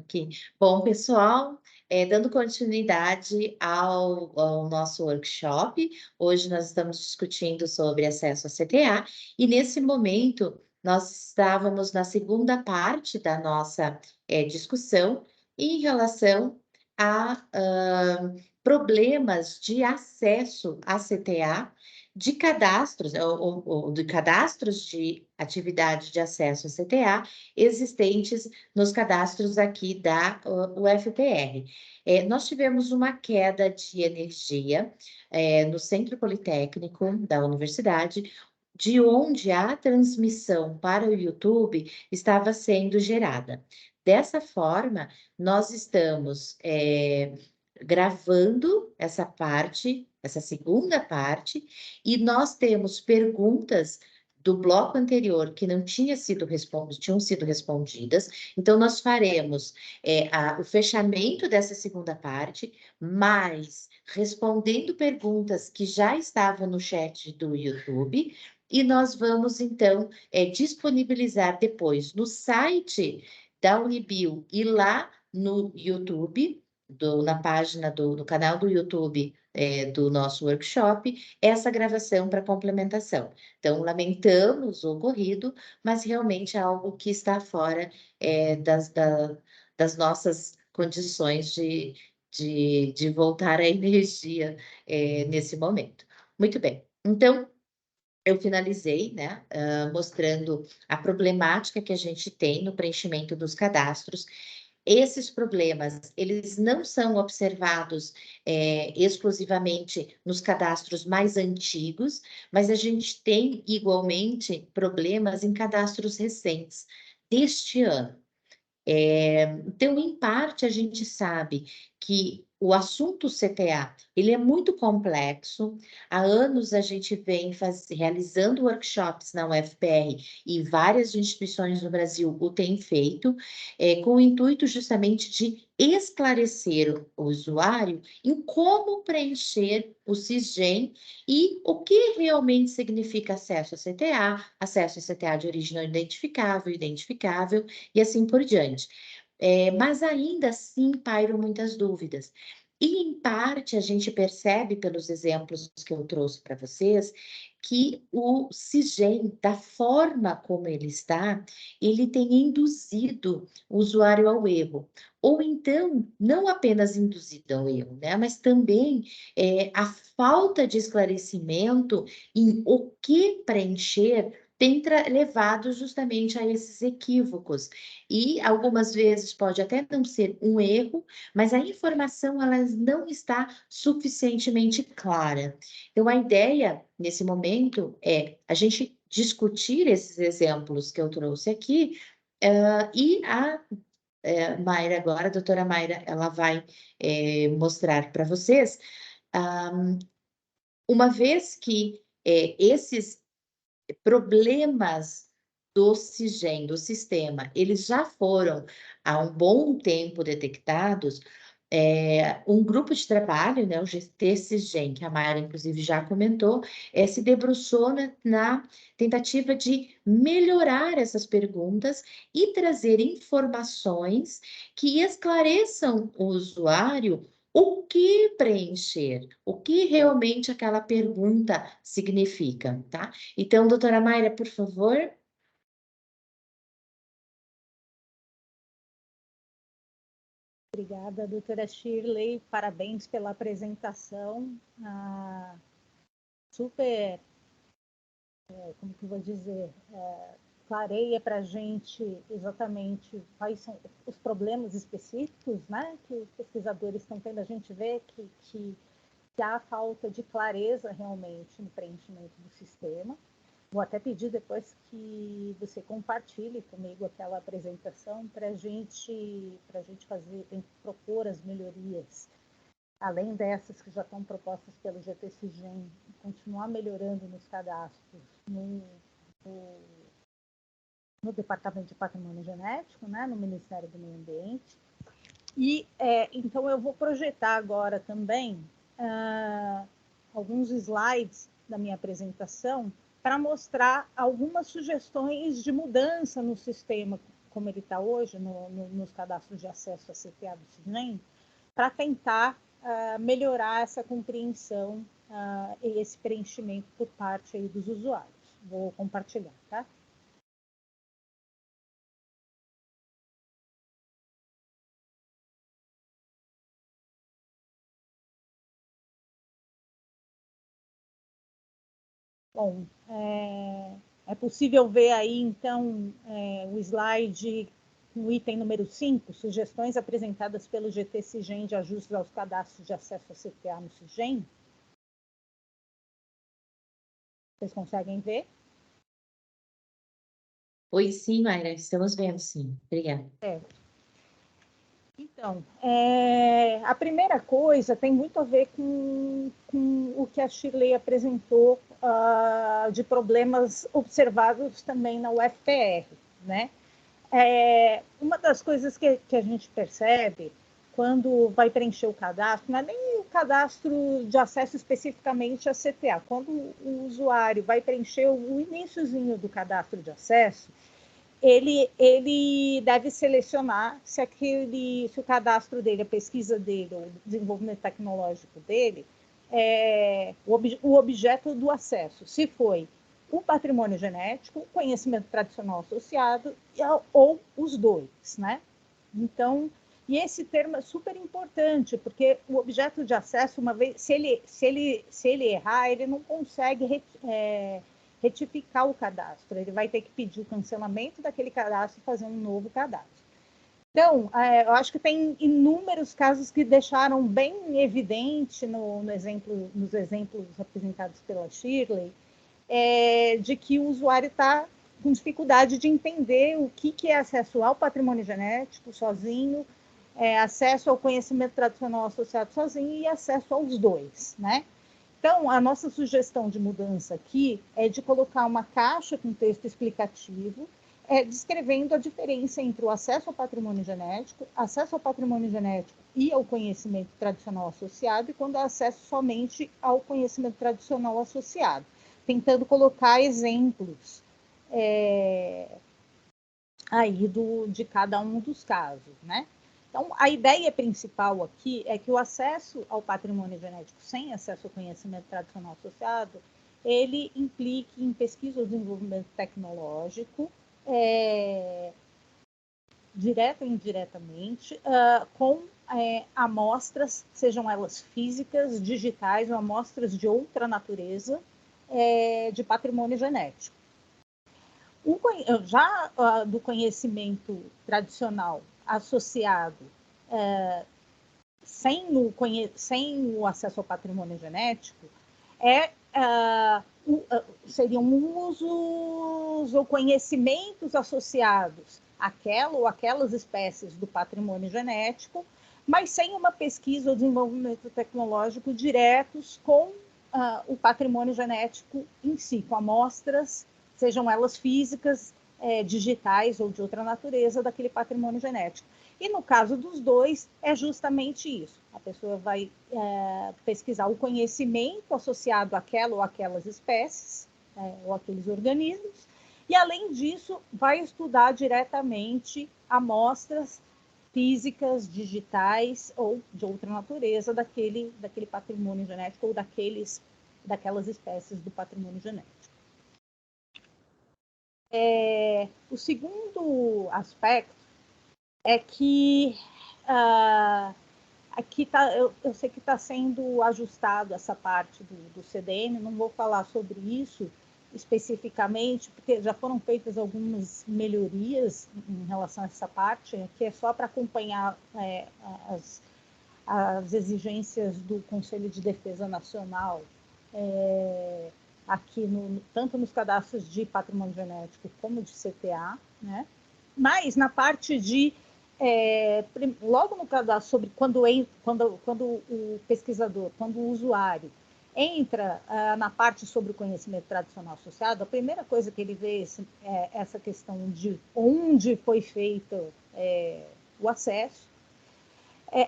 aqui. Bom, pessoal, dando continuidade ao nosso workshop, hoje nós estamos discutindo sobre acesso a CTA, e nesse momento nós estávamos na segunda parte da nossa discussão em relação a problemas de acesso a CTA de cadastros, ou de cadastros de atividade de acesso a CTA existentes nos cadastros aqui da UFPR. Nós tivemos uma queda de energia no Centro Politécnico da Universidade, de onde a transmissão para o YouTube estava sendo gerada. Dessa forma, nós estamos gravando essa parte, essa segunda parte, e nós temos perguntas do bloco anterior que não tinham sido respondidas. Então, nós faremos o fechamento dessa segunda parte, mas respondendo perguntas que já estavam no chat do YouTube, e nós vamos, então, disponibilizar depois no site da Unibio e lá no YouTube, na página do canal do YouTube do nosso workshop, essa gravação para complementação. Então, lamentamos o ocorrido, mas realmente é algo que está fora das nossas condições de voltar à energia nesse momento. Muito bem, então, eu finalizei, né, mostrando a problemática que a gente tem no preenchimento dos cadastros. Esses problemas, eles não são observados exclusivamente nos cadastros mais antigos, mas a gente tem igualmente problemas em cadastros recentes deste ano. Então, em parte, a gente sabe que o assunto CTA, ele é muito complexo. Há anos a gente vem realizando workshops na UFPR e várias instituições no Brasil o têm feito, com o intuito justamente de esclarecer o usuário em como preencher o SISGEM e o que realmente significa acesso a CTA de origem não identificável, identificável, e assim por diante. Mas ainda assim pairam muitas dúvidas. E, em parte, a gente percebe pelos exemplos que eu trouxe para vocês que o SISGEM, da forma como ele está, ele tem induzido o usuário ao erro. Ou então, não apenas induzido ao erro, né? Mas também a falta de esclarecimento em o que preencher tem levado justamente a esses equívocos. E algumas vezes pode até não ser um erro, mas a informação ela não está suficientemente clara. Então, a ideia nesse momento é a gente discutir esses exemplos que eu trouxe aqui, e a Mayra agora, a doutora Mayra, ela vai mostrar para vocês, uma vez que esses problemas do SISGEM, do sistema, eles já foram há um bom tempo detectados, um grupo de trabalho, né, o GT-SISGEM, que a Mayra, inclusive, já comentou, se debruçou na tentativa de melhorar essas perguntas e trazer informações que esclareçam o usuário o que preencher, o que realmente aquela pergunta significa, tá? Então, doutora Mayra, por favor. Obrigada, doutora Shirley, parabéns pela apresentação, super, como que eu vou dizer, clareia para a gente exatamente quais são os problemas específicos, né, que os pesquisadores estão tendo. A gente vê que há falta de clareza realmente no preenchimento do sistema. Vou até pedir depois que você compartilhe comigo aquela apresentação para a gente fazer, propor as melhorias, além dessas que já estão propostas pelo GT-SISGEM, continuar melhorando nos cadastros no Departamento de Patrimônio Genético, né, no Ministério do Meio Ambiente. E então eu vou projetar agora também alguns slides da minha apresentação para mostrar algumas sugestões de mudança no sistema como ele está hoje nos cadastros de acesso a CTA do CISGEM, para tentar melhorar essa compreensão e esse preenchimento por parte aí dos usuários. Vou compartilhar, tá? Bom, é possível ver aí, então, o slide no item número 5, sugestões apresentadas pelo GT CISGEM de ajustes aos cadastros de acesso a CTA no CISGEM. Vocês conseguem ver? Oi, sim, Mayra, estamos vendo, sim. Obrigada. Então, a primeira coisa tem muito a ver com o que a Shirley apresentou de problemas observados também na UFPR, né? Uma das coisas que a gente percebe quando vai preencher o cadastro, não é nem o cadastro de acesso especificamente a CTA, quando o usuário vai preencher o iniciozinho do cadastro de acesso, ele deve selecionar se o cadastro dele, a pesquisa dele, o desenvolvimento tecnológico dele, o objeto do acesso, se foi o patrimônio genético, o conhecimento tradicional associado ou os dois, né? Então, e esse termo é super importante, porque o objeto de acesso, uma vez, se ele errar, ele não consegue retificar o cadastro, ele vai ter que pedir o cancelamento daquele cadastro e fazer um novo cadastro. Então, eu acho que tem inúmeros casos que deixaram bem evidente nos exemplos apresentados pela Shirley, de que o usuário está com dificuldade de entender o que é acesso ao patrimônio genético sozinho, acesso ao conhecimento tradicional associado sozinho e acesso aos dois, né? Então, a nossa sugestão de mudança aqui é de colocar uma caixa com texto explicativo, descrevendo a diferença entre o acesso ao patrimônio genético e ao conhecimento tradicional associado, e quando é acesso somente ao conhecimento tradicional associado, tentando colocar exemplos aí de cada um dos casos, né? Então, a ideia principal aqui é que o acesso ao patrimônio genético sem acesso ao conhecimento tradicional associado, ele implique em pesquisa ou desenvolvimento tecnológico, direta ou indiretamente, com amostras, sejam elas físicas, digitais ou amostras de outra natureza, de patrimônio genético. Já do conhecimento tradicional associado, sem o acesso ao patrimônio genético, seriam usos ou conhecimentos associados àquela ou aquelas espécies do patrimônio genético, mas sem uma pesquisa ou desenvolvimento tecnológico diretos com o patrimônio genético em si, com amostras, sejam elas físicas, digitais ou de outra natureza, daquele patrimônio genético. E no caso dos dois, é justamente isso. A pessoa vai pesquisar o conhecimento associado àquela ou aquelas espécies, ou aqueles organismos, e, além disso, vai estudar diretamente amostras físicas, digitais ou de outra natureza daquele patrimônio genético ou daquelas espécies do patrimônio genético. O segundo aspecto é que aqui eu sei que está sendo ajustado essa parte do CDM, não vou falar sobre isso especificamente, porque já foram feitas algumas melhorias em relação a essa parte, que é só para acompanhar as exigências do Conselho de Defesa Nacional, aqui tanto nos cadastros de patrimônio genético como de CTA, né? Mas na parte de logo no cadastro, sobre quando o pesquisador, quando o usuário entra na parte sobre o conhecimento tradicional associado, a primeira coisa que ele vê é essa questão de onde foi feito o acesso.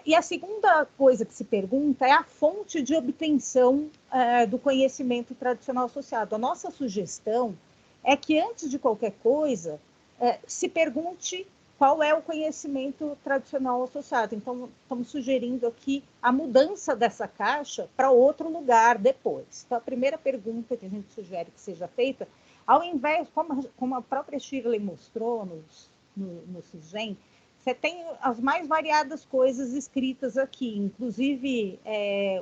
E a segunda coisa que se pergunta é a fonte de obtenção do conhecimento tradicional associado. A nossa sugestão é que, antes de qualquer coisa, se pergunte qual é o conhecimento tradicional associado. Então, estamos sugerindo aqui a mudança dessa caixa para outro lugar depois. Então, a primeira pergunta que a gente sugere que seja feita, ao invés, como a própria Shirley mostrou no SISGEM, você tem as mais variadas coisas escritas aqui, inclusive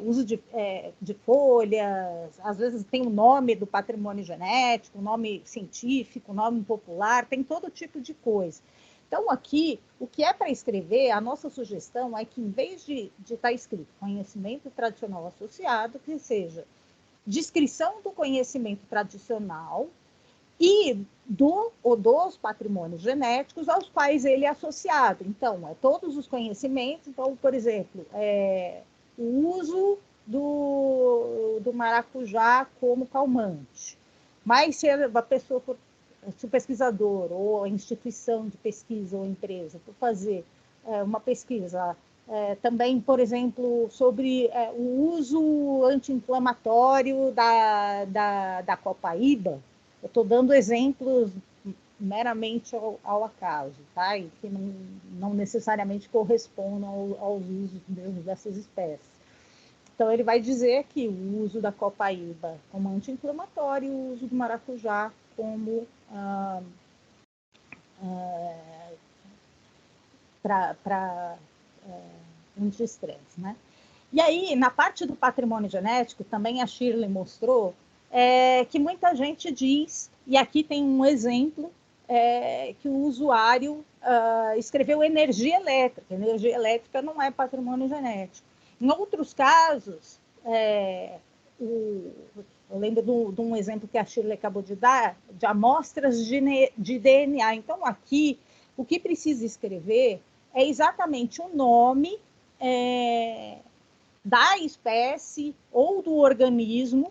uso de folhas, às vezes tem o nome do patrimônio genético, o nome científico, o nome popular, tem todo tipo de coisa. Então, aqui, o que é para escrever, a nossa sugestão é que, em vez de estar escrito conhecimento tradicional associado, que seja descrição do conhecimento tradicional e dos patrimônios genéticos aos quais ele é associado. Então, todos os conhecimentos, então, por exemplo, o uso do maracujá como calmante. Mas se a pessoa for, se o pesquisador ou a instituição de pesquisa ou empresa for fazer uma pesquisa também, por exemplo, sobre o uso anti-inflamatório da copaíba, eu estou dando exemplos meramente ao acaso, tá? E que não necessariamente correspondam aos usos dessas espécies. Então, ele vai dizer que o uso da copaíba como anti-inflamatório e o uso do maracujá como para anti-estresse, né? E aí, na parte do patrimônio genético, também a Shirley mostrou que muita gente diz, e aqui tem um exemplo, que o usuário escreveu energia elétrica. Energia elétrica não é patrimônio genético. Em outros casos, eu lembro de um exemplo que a Shirley acabou de dar, de amostras de DNA. Então, aqui, o que precisa escrever é exatamente o nome da espécie ou do organismo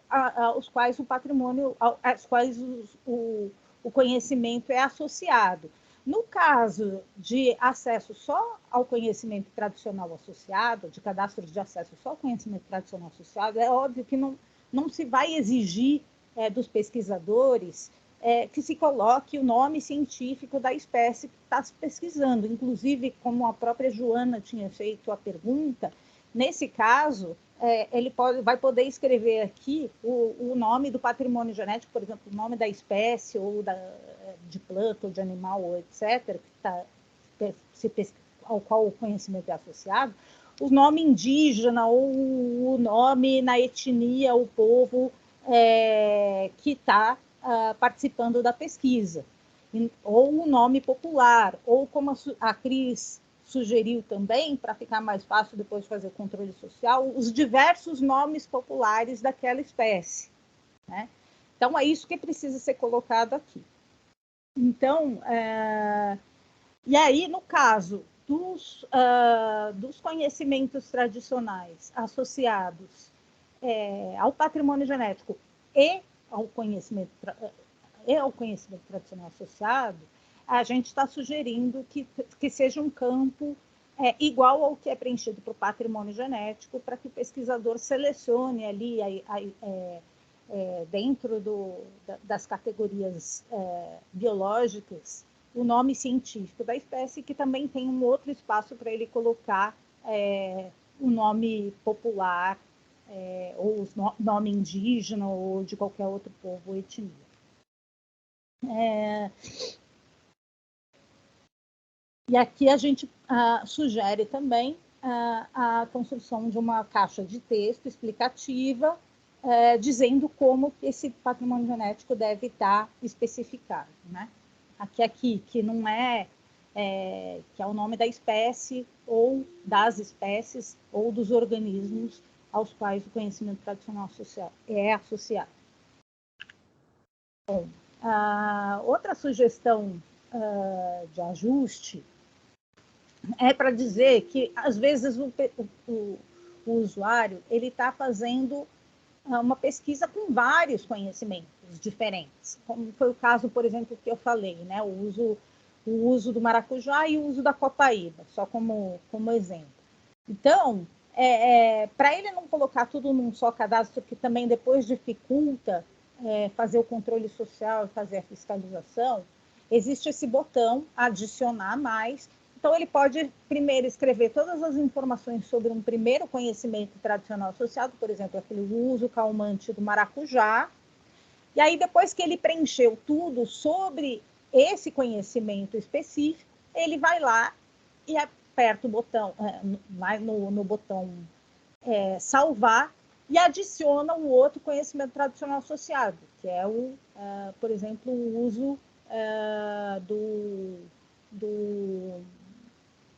aos quais o patrimônio, aos quais o conhecimento é associado. No caso de acesso só ao conhecimento tradicional associado, de cadastros de acesso só ao conhecimento tradicional associado, é óbvio que não se vai exigir dos pesquisadores que se coloque o nome científico da espécie que está se pesquisando. Inclusive, como a própria Joana tinha feito a pergunta, nesse caso, ele vai poder escrever aqui o nome do patrimônio genético, por exemplo, o nome da espécie, ou de planta, ou de animal, ou etc., ao qual o conhecimento é associado, o nome indígena, ou o nome na etnia, o povo que está participando da pesquisa, ou o nome popular, ou como a Cris sugeriu também, para ficar mais fácil depois de fazer o controle social, os diversos nomes populares daquela espécie, né? Então, é isso que precisa ser colocado aqui. Então, e aí, no caso dos conhecimentos tradicionais associados ao patrimônio genético e ao conhecimento tradicional associado, a gente está sugerindo que seja um campo igual ao que é preenchido para o patrimônio genético, para que o pesquisador selecione ali, dentro das categorias biológicas, o nome científico da espécie, que também tem um outro espaço para ele colocar o nome popular, ou o nome indígena, ou de qualquer outro povo ou etnia. E aqui a gente sugere também a construção de uma caixa de texto explicativa, dizendo como esse patrimônio genético deve estar especificado, né? Aqui que não que é o nome da espécie, ou das espécies, ou dos organismos aos quais o conhecimento tradicional é associado. Bom, outra sugestão de ajuste é para dizer que, às vezes, o usuário está fazendo uma pesquisa com vários conhecimentos diferentes, como foi o caso, por exemplo, que eu falei, né? O uso do maracujá e o uso da copaíba, só como exemplo. Então, para ele não colocar tudo num só cadastro, que também depois dificulta fazer o controle social e fazer a fiscalização, existe esse botão adicionar mais. Então, ele pode primeiro escrever todas as informações sobre um primeiro conhecimento tradicional associado, por exemplo, aquele uso calmante do maracujá. E aí, depois que ele preencheu tudo sobre esse conhecimento específico, ele vai lá e aperta o botão, vai no botão salvar e adiciona um outro conhecimento tradicional associado, que é por exemplo, o uso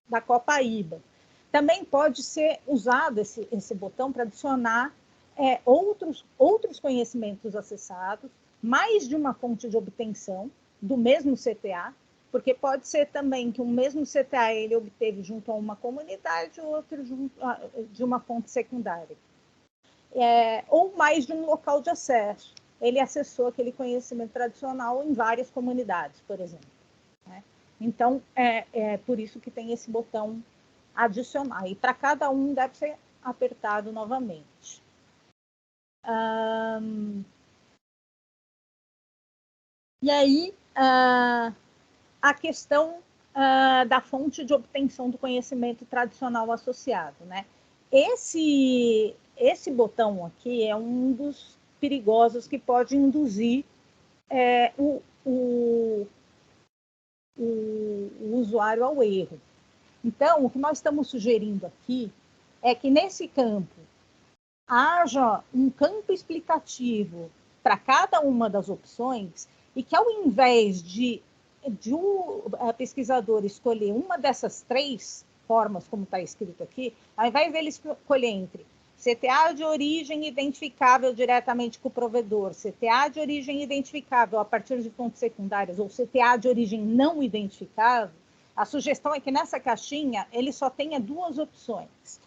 da copaíba. Também pode ser usado esse botão para adicionar outros conhecimentos acessados, mais de uma fonte de obtenção do mesmo CTA, porque pode ser também que o mesmo CTA ele obteve junto a uma comunidade, outro junto de uma fonte secundária. Ou mais de um local de acesso. Ele acessou aquele conhecimento tradicional em várias comunidades, por exemplo. Né? Então, é por isso que tem esse botão adicionar. E para cada um deve ser apertado novamente. E aí, a questão da fonte de obtenção do conhecimento tradicional associado. Né? Esse botão aqui é um dos perigosos que pode induzir o usuário ao erro. Então, o que nós estamos sugerindo aqui é que nesse campo haja um campo explicativo para cada uma das opções e que ao invés de um pesquisador escolher uma dessas três formas, como está escrito aqui, ao invés dele escolher entre CTA de origem identificável diretamente com o provedor, CTA de origem identificável a partir de fontes secundárias ou CTA de origem não identificável, a sugestão é que nessa caixinha ele só tenha duas opções.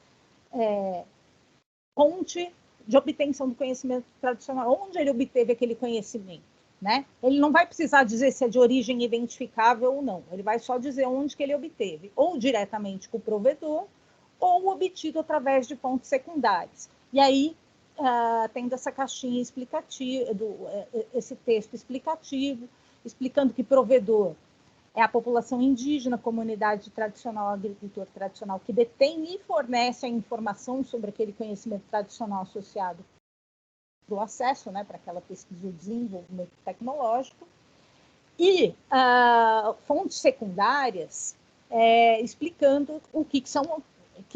Fonte de obtenção do conhecimento tradicional, onde ele obteve aquele conhecimento. Né? Ele não vai precisar dizer se é de origem identificável ou não, ele vai só dizer onde que ele obteve, ou diretamente com o provedor, ou obtido através de fontes secundárias. E aí, tendo essa caixinha explicativa, esse texto explicativo, explicando que provedor é a população indígena, comunidade tradicional, agricultor tradicional, que detém e fornece a informação sobre aquele conhecimento tradicional associado para o acesso, né, para aquela pesquisa ou desenvolvimento tecnológico, e fontes secundárias explicando o que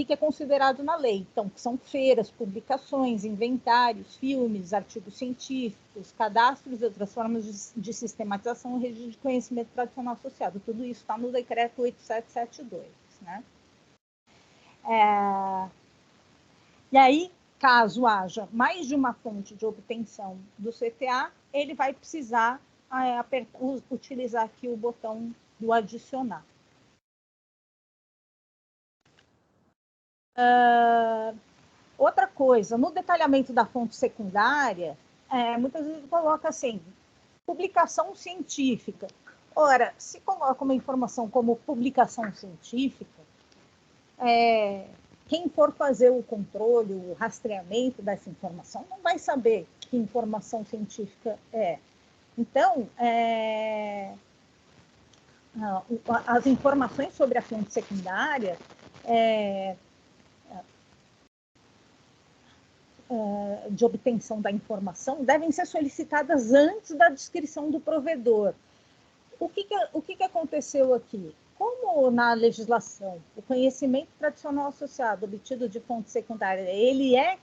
é considerado na lei. Então, que são feiras, publicações, inventários, filmes, artigos científicos, cadastros e outras formas de sistematização e registro de conhecimento tradicional associado. Tudo isso está no decreto 8772. Né? E aí, caso haja mais de uma fonte de obtenção do CTA, ele vai precisar utilizar aqui o botão do adicionar. Outra coisa, no detalhamento da fonte secundária, muitas vezes coloca assim, publicação científica. Ora, se coloca uma informação como publicação científica, quem for fazer o controle, o rastreamento dessa informação, não vai saber que informação científica é. Então, as informações sobre a fonte secundária de obtenção da informação devem ser solicitadas antes da descrição do provedor. O que aconteceu aqui? Como na legislação o conhecimento tradicional associado obtido de fonte secundária ele é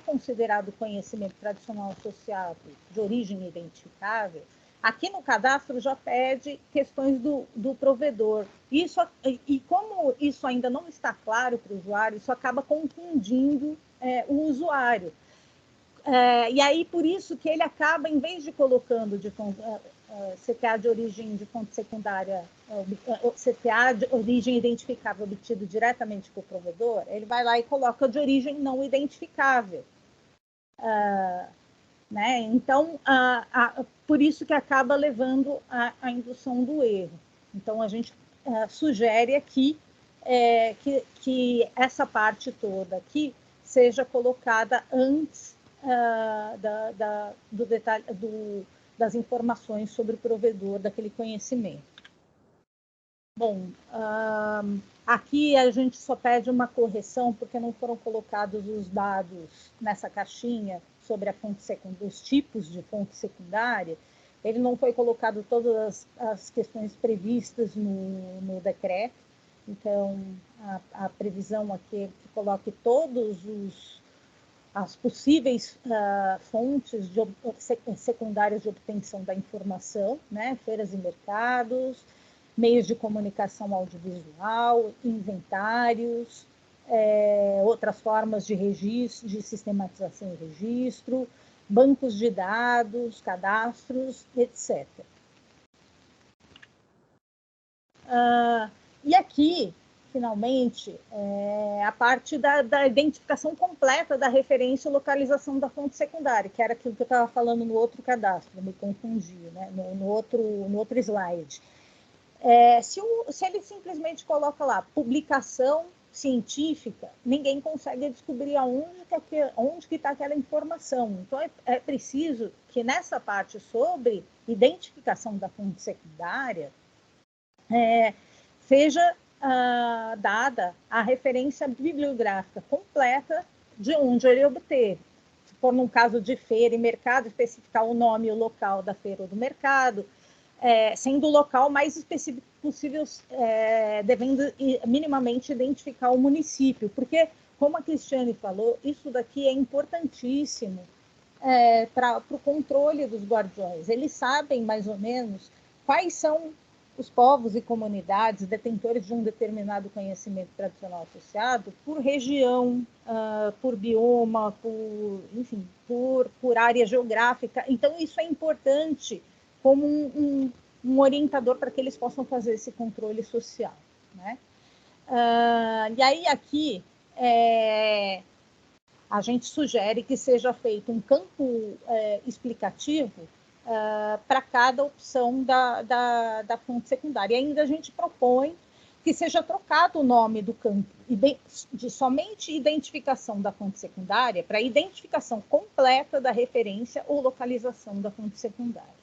considerado conhecimento tradicional associado de origem identificável, aqui no cadastro já pede questões do provedor. E como isso ainda não está claro para o usuário, isso acaba confundindo o usuário. E aí, por isso que ele acaba, em vez de colocando CTA de origem de fonte secundária, CTA de origem identificável obtido diretamente com o provedor, ele vai lá e coloca de origem não identificável. Né? Então, por isso que acaba levando à indução do erro. Então, a gente sugere aqui que essa parte toda aqui seja colocada antes das informações sobre o provedor daquele conhecimento. Bom, aqui a gente só pede uma correção, porque não foram colocados os dados nessa caixinha sobre a fonte secundária, os tipos de fonte secundária. Ele não foi colocado todas as questões previstas no decreto, então a previsão aqui é que coloque todos as possíveis fontes secundárias de obtenção da informação, né? Feiras e mercados, meios de comunicação audiovisual, inventários, outras formas de registro, de sistematização e registro, bancos de dados, cadastros, etc. E aqui, finalmente, a parte da identificação completa da referência e localização da fonte secundária, que era aquilo que eu estava falando no outro cadastro, me confundi, né? no outro slide. Se ele simplesmente coloca lá publicação científica, ninguém consegue descobrir onde que está aquela informação. Então, é preciso que nessa parte sobre identificação da fonte secundária seja dada a referência bibliográfica completa de onde ele obteve. Se for num caso de feira e mercado, especificar o nome e o local da feira ou do mercado, sendo o local mais específico possível, devendo minimamente identificar o município, porque, como a Cristiane falou, isso daqui é importantíssimo para o controle dos guardiões. Eles sabem, mais ou menos, quais são os povos e comunidades detentores de um determinado conhecimento tradicional associado por região, por bioma, enfim, por área geográfica. Então, isso é importante como um orientador para que eles possam fazer esse controle social, né? E aí, aqui, a gente sugere que seja feito um campo explicativo para cada opção da fonte secundária. E ainda a gente propõe que seja trocado o nome do campo de somente identificação da fonte secundária para identificação completa da referência ou localização da fonte secundária.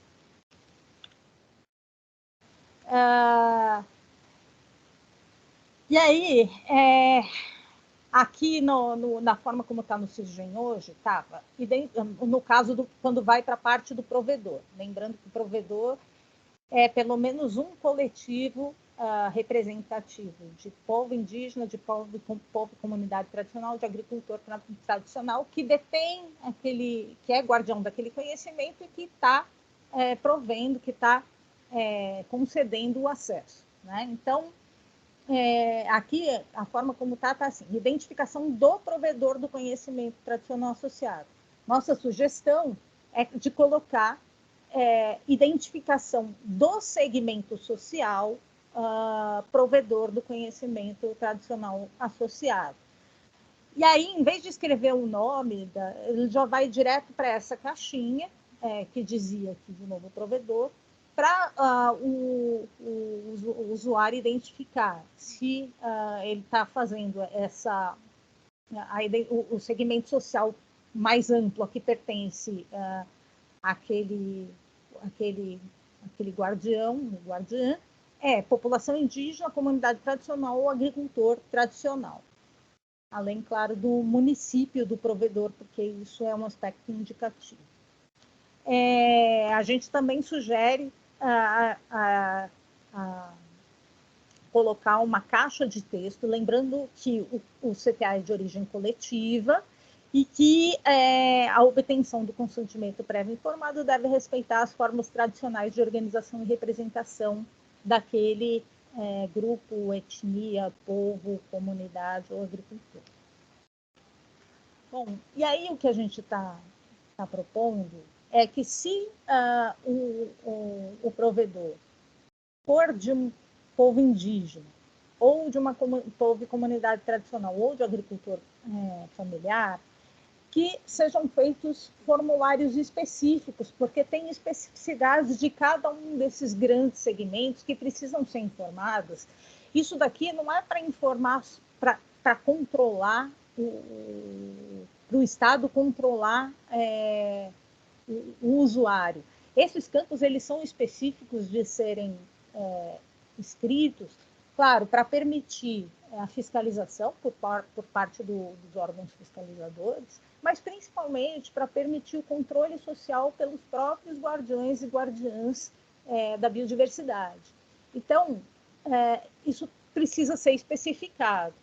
E aí, aqui na forma como está no SISGEM hoje, estava, no caso quando vai para a parte do provedor, lembrando que o provedor é pelo menos um coletivo representativo de povo indígena, de povo e comunidade tradicional, de agricultor tradicional, que detém que é guardião daquele conhecimento e que está provendo, que está concedendo o acesso, né? Então, aqui, a forma como está assim, identificação do provedor do conhecimento tradicional associado. Nossa sugestão é de colocar identificação do segmento social provedor do conhecimento tradicional associado. E aí, em vez de escrever o nome, ele já vai direto para essa caixinha, que dizia aqui de novo provedor, para o usuário identificar se ele está fazendo o segmento social mais amplo a que pertence aquele guardião, guardiã, população indígena, comunidade tradicional ou agricultor tradicional. Além, claro, do município do provedor, porque isso é um aspecto indicativo. A gente também sugere colocar uma caixa de texto, lembrando que o CTA é de origem coletiva e que a obtenção do consentimento prévio informado deve respeitar as formas tradicionais de organização e representação daquele grupo, etnia, povo, comunidade ou agricultor. Bom, e aí o que a gente está propondo é que se o provedor for de um povo indígena, ou de uma povo e comunidade tradicional, ou de agricultor familiar, que sejam feitos formulários específicos, porque tem especificidades de cada um desses grandes segmentos que precisam ser informadas. Isso daqui não é para informar, para controlar, para o Estado controlar o usuário. Esses campos eles são específicos de serem escritos, claro, para permitir a fiscalização por parte dos órgãos fiscalizadores, mas principalmente para permitir o controle social pelos próprios guardiões e guardiãs da biodiversidade. Então, isso precisa ser especificado.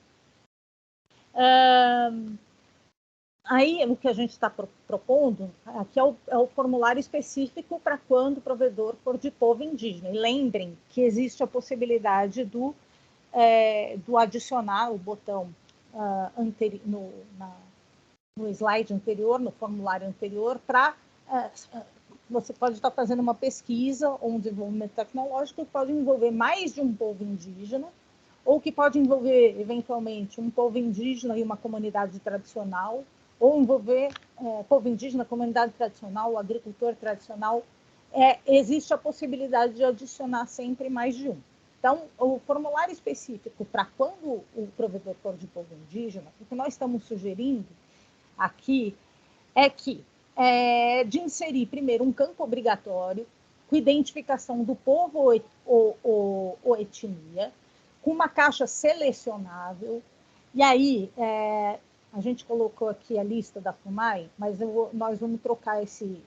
Aí, o que a gente está propondo aqui é o formulário específico para quando o provedor for de povo indígena. E lembrem que existe a possibilidade do adicionar o botão no slide anterior, no formulário anterior, para você pode estar fazendo uma pesquisa ou um desenvolvimento tecnológico que pode envolver mais de um povo indígena, ou que pode envolver, eventualmente, um povo indígena e uma comunidade tradicional, ou envolver povo indígena, comunidade tradicional, agricultor tradicional. Existe a possibilidade de adicionar sempre mais de um. Então, o formulário específico para quando o provedor for de povo indígena, o que nós estamos sugerindo aqui é de inserir primeiro um campo obrigatório com identificação do povo ou etnia, com uma caixa selecionável, e aí a gente colocou aqui a lista da FUNAI, mas nós vamos trocar esse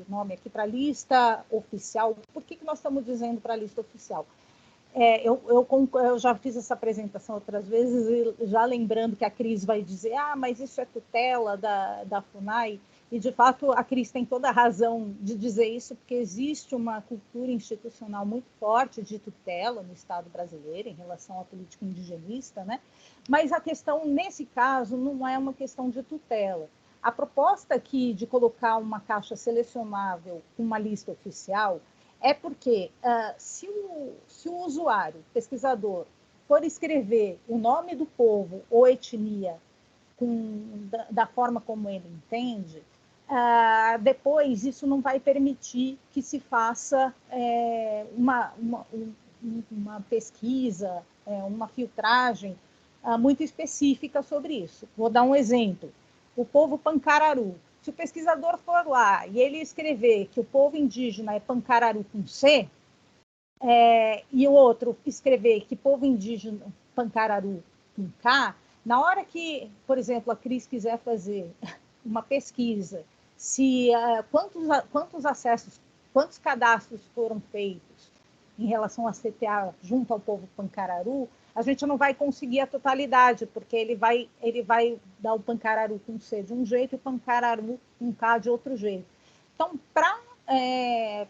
nome aqui para lista oficial. Por que nós estamos dizendo para a lista oficial? Eu já fiz essa apresentação outras vezes, e já lembrando que a Cris vai dizer, mas isso é tutela da FUNAI, e de fato a Cris tem toda a razão de dizer isso, porque existe uma cultura institucional muito forte de tutela no Estado brasileiro em relação à política indigenista, né? Mas a questão, nesse caso, não é uma questão de tutela. A proposta aqui de colocar uma caixa selecionável com uma lista oficial é porque se o usuário, pesquisador, for escrever o nome do povo ou etnia da forma como ele entende, depois isso não vai permitir que se faça uma pesquisa, uma filtragem muito específica sobre isso. Vou dar um exemplo. O povo Pancararu. Se o pesquisador for lá e ele escrever que o povo indígena é Pancararu com C, e o outro escrever que povo indígena Pancararu com K, na hora que, por exemplo, a Cris quiser fazer uma pesquisa, quantos acessos, quantos cadastros foram feitos em relação a CTA junto ao povo Pancararu, a gente não vai conseguir a totalidade, porque ele vai dar o Pancararu com C de um jeito e o Pancararu com K de outro jeito. Então, para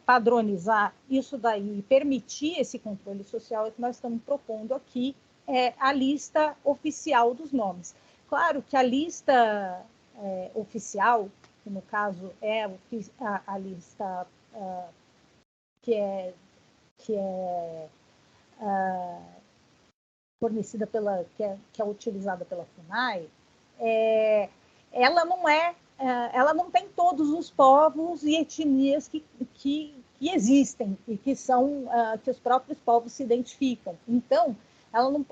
padronizar isso daí e permitir esse controle social, é que nós estamos propondo aqui a lista oficial dos nomes. Claro que a lista oficial, que no caso é a lista que é fornecida que é utilizada pela FUNAI, ela não tem todos os povos e etnias que existem e que os próprios povos se identificam. Então, ela não,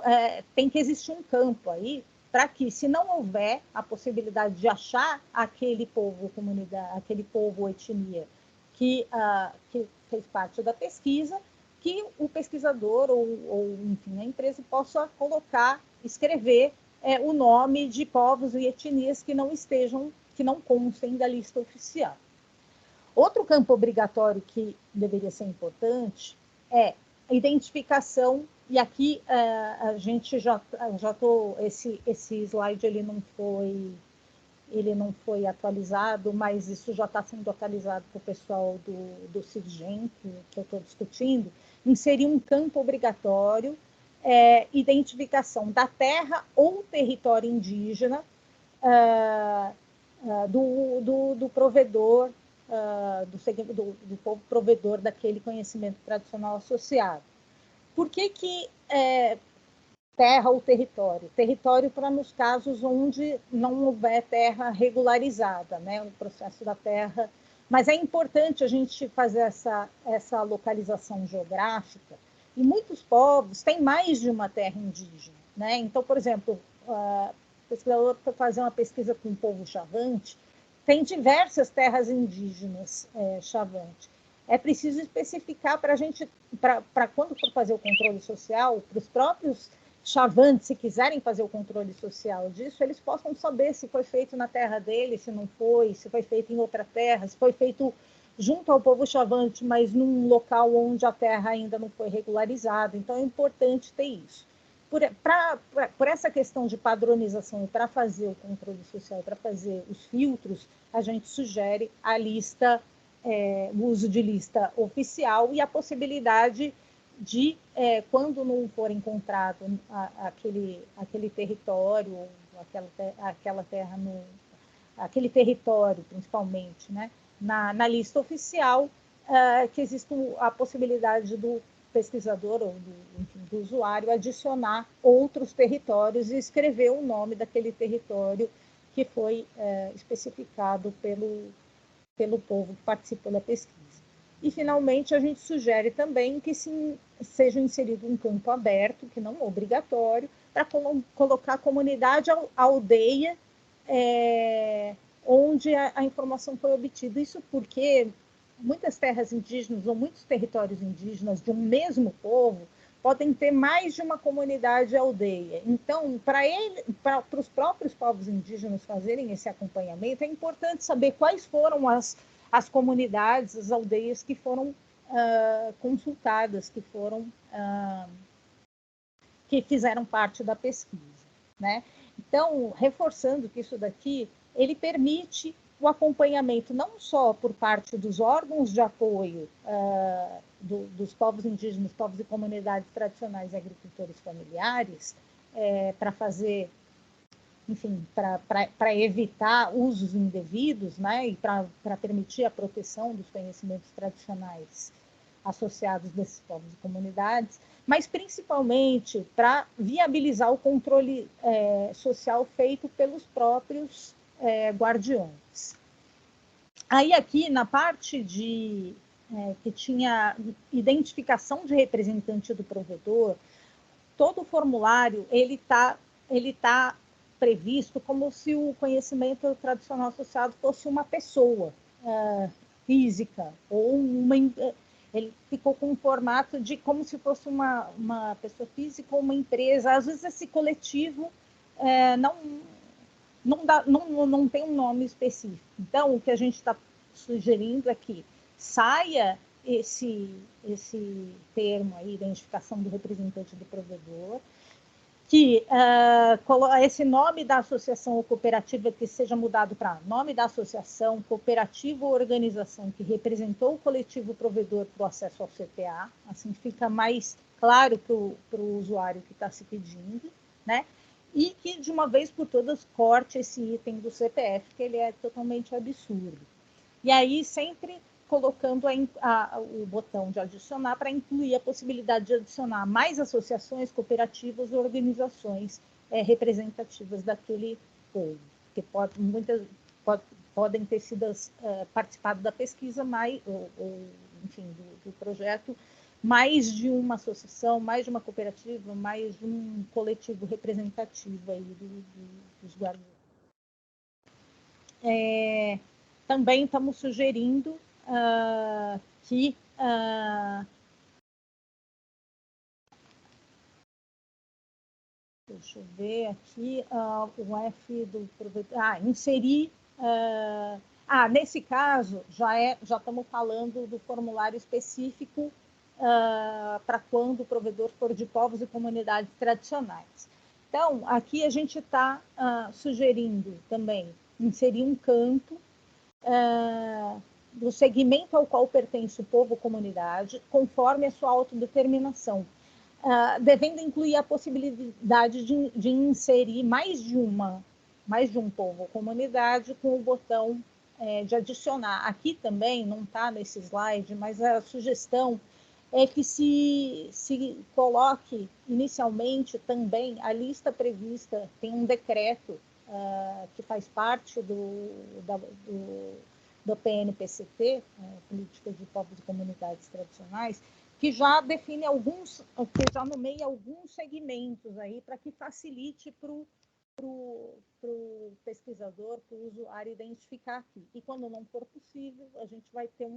tem que existir um campo aí para que, se não houver a possibilidade de achar aquele povo, comunidade, aquele povo ou etnia que fez parte da pesquisa, que o pesquisador ou enfim, a empresa possa escrever o nome de povos e etnias que não constem da lista oficial. Outro campo obrigatório que deveria ser importante é a identificação, e aqui a gente esse slide ele não foi atualizado, mas isso já está sendo atualizado para o pessoal do CIRGEM, que eu estou discutindo, inserir um campo obrigatório, identificação da terra ou território indígena do provedor, do povo provedor daquele conhecimento tradicional associado. Por que terra ou território? Território para nos casos onde não houver terra regularizada, né? O processo da terra. Mas é importante a gente fazer essa localização geográfica, e muitos povos têm mais de uma terra indígena, né? Então, por exemplo, o pesquisador foi fazer uma pesquisa com o povo Chavante, tem diversas terras indígenas Chavante. é preciso especificar para a gente, para quando for fazer o controle social, para os próprios chavantes, se quiserem fazer o controle social disso, eles possam saber se foi feito na terra deles, se não foi, se foi feito em outra terra, se foi feito junto ao povo chavante, mas num local onde a terra ainda não foi regularizada. Então, é importante ter isso. Por essa questão de padronização e para fazer o controle social, para fazer os filtros, a gente sugere a lista, o uso de lista oficial e a possibilidade de, quando não for encontrado aquele território, aquela terra, aquele território, principalmente, né, na lista oficial, que existe a possibilidade do pesquisador ou do usuário adicionar outros territórios e escrever o nome daquele território que foi especificado pelo povo que participou da pesquisa. E, finalmente, a gente sugere também que seja inserido um campo aberto, que não é obrigatório, para colocar a comunidade, a aldeia, onde a informação foi obtida. Isso porque muitas terras indígenas ou muitos territórios indígenas de um mesmo povo podem ter mais de uma comunidade aldeia. Então, para os próprios povos indígenas fazerem esse acompanhamento, é importante saber quais foram as comunidades, as aldeias que foram consultadas, que fizeram parte da pesquisa, né? Então, reforçando que isso daqui, ele permite o acompanhamento não só por parte dos órgãos de apoio dos povos indígenas, povos e comunidades tradicionais e agricultores familiares, para fazer, enfim, para evitar usos indevidos, né, e para permitir a proteção dos conhecimentos tradicionais associados desses povos e comunidades, mas principalmente para viabilizar o controle social feito pelos próprios guardiões. Aí aqui na parte que tinha identificação de representante do provedor, todo o formulário ele tá previsto como se o conhecimento tradicional associado fosse uma pessoa física ou ele ficou com um formato de como se fosse uma pessoa física ou uma empresa. Às vezes esse coletivo não tem um nome específico. Então, o que a gente está sugerindo é que saia esse termo aí, identificação do representante do provedor, que esse nome da associação ou cooperativa que seja mudado para nome da associação, cooperativa ou organização que representou o coletivo provedor para o acesso ao CPA, assim fica mais claro para o usuário que está se pedindo, né? E que, de uma vez por todas, corte esse item do CPF, que ele é totalmente absurdo. E aí, sempre colocando o botão de adicionar para incluir a possibilidade de adicionar mais associações, cooperativas ou organizações representativas daquele povo, que podem ter sido participado da pesquisa, enfim, do projeto, mais de uma associação, mais de uma cooperativa, mais de um coletivo representativo aí dos guardiões. Também estamos sugerindo que deixa eu ver aqui o F do provedor. Inserir. Nesse caso, já estamos falando do formulário específico para quando o provedor for de povos e comunidades tradicionais. Então, aqui a gente está sugerindo também inserir um campo do segmento ao qual pertence o povo ou comunidade, conforme a sua autodeterminação, devendo incluir a possibilidade de inserir mais de um povo ou comunidade com o botão de adicionar. Aqui também, não está nesse slide, mas a sugestão é que se coloque inicialmente também a lista prevista, tem um decreto que faz parte do PNPCT, Políticas de Povos e Comunidades Tradicionais, que já define que já nomeia alguns segmentos aí para que facilite para o pesquisador, para o usuário identificar aqui. E quando não for possível, a gente vai ter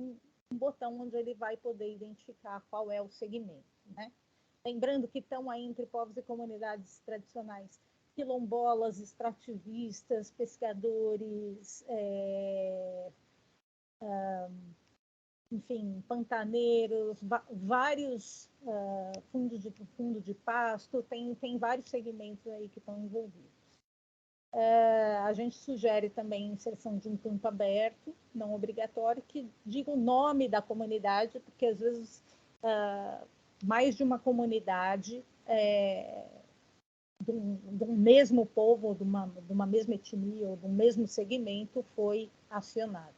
um botão onde ele vai poder identificar qual é o segmento, né? Lembrando que estão aí entre povos e comunidades tradicionais quilombolas, extrativistas, pescadores, enfim, pantaneiros, vários fundo de pasto, tem vários segmentos aí que estão envolvidos. A gente sugere também a inserção de um campo aberto, não obrigatório, que diga o nome da comunidade, porque às vezes mais de uma comunidade de um mesmo povo, ou de uma mesma etnia, ou de um mesmo segmento foi acionado.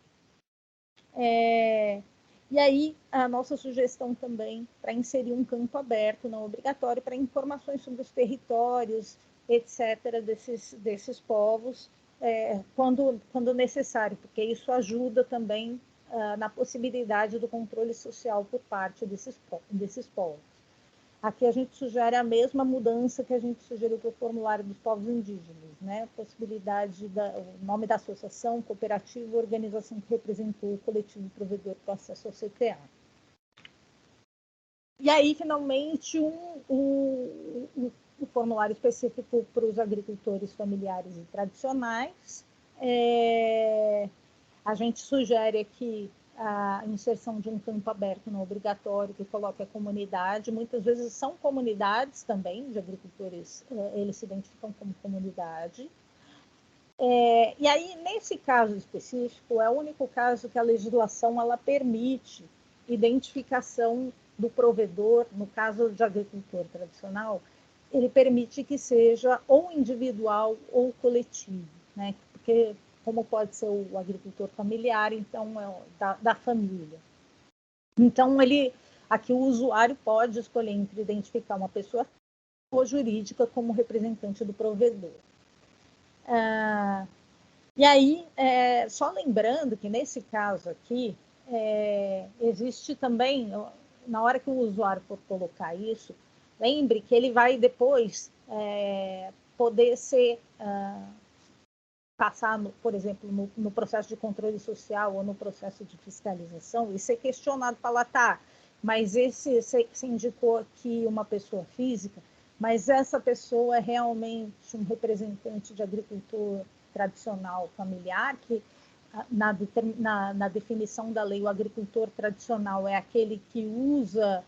E aí, a nossa sugestão também para inserir um campo aberto, não obrigatório, para informações sobre os territórios, etc., desses povos, quando necessário, porque isso ajuda também na possibilidade do controle social por parte desses povos. Aqui a gente sugere a mesma mudança que a gente sugeriu para o formulário dos povos indígenas, né? Possibilidade, o nome da associação, cooperativa, organização que representou o coletivo provedor para acesso ao CTA. E aí, finalmente, o formulário específico para os agricultores familiares e tradicionais. A gente sugere aqui a inserção de um campo aberto não obrigatório que coloque a comunidade. Muitas vezes são comunidades também de agricultores, eles se identificam como comunidade. E aí, nesse caso específico, é o único caso que a legislação ela permite identificação do provedor, no caso de agricultor tradicional, ele permite que seja ou individual ou coletivo, né? Porque como pode ser o agricultor familiar, então é da família. Então, aqui o usuário pode escolher entre identificar uma pessoa ou jurídica como representante do provedor. E aí, só lembrando que nesse caso aqui, existe também, na hora que o usuário for colocar isso, lembre que ele vai depois poder ser passar, por exemplo, no processo de controle social ou no processo de fiscalização e ser questionado, falar, tá, mas você indicou aqui uma pessoa física, mas essa pessoa é realmente um representante de agricultor tradicional familiar, que na definição da lei, o agricultor tradicional é aquele que usa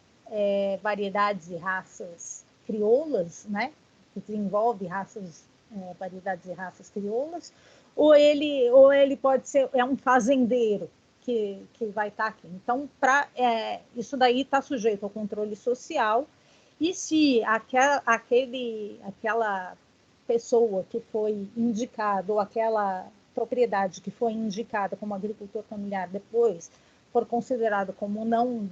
variedades e raças crioulas, né, que desenvolve variedades e raças crioulas, ou ele pode ser um fazendeiro que vai estar aqui. Então, isso daí está sujeito ao controle social, e se aquela pessoa que foi indicada, ou aquela propriedade que foi indicada como agricultor familiar depois for considerado como não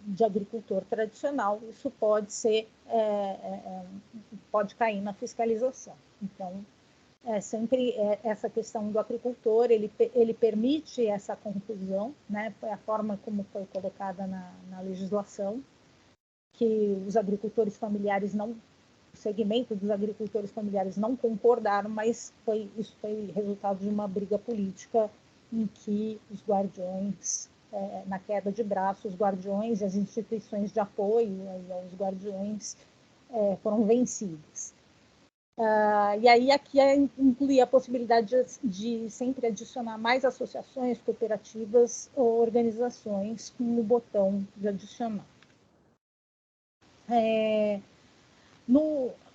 de agricultor tradicional, isso pode ser pode cair na fiscalização. Então, sempre essa questão do agricultor, ele permite essa conclusão, né? Foi a forma como foi colocada na legislação, que os agricultores familiares o segmento dos agricultores familiares não concordaram, mas isso foi resultado de uma briga política em que os guardiões, na queda de braço, os guardiões e as instituições de apoio aos guardiões foram vencidas. E aí aqui inclui a possibilidade de sempre adicionar mais associações, cooperativas ou organizações com o botão de adicionar.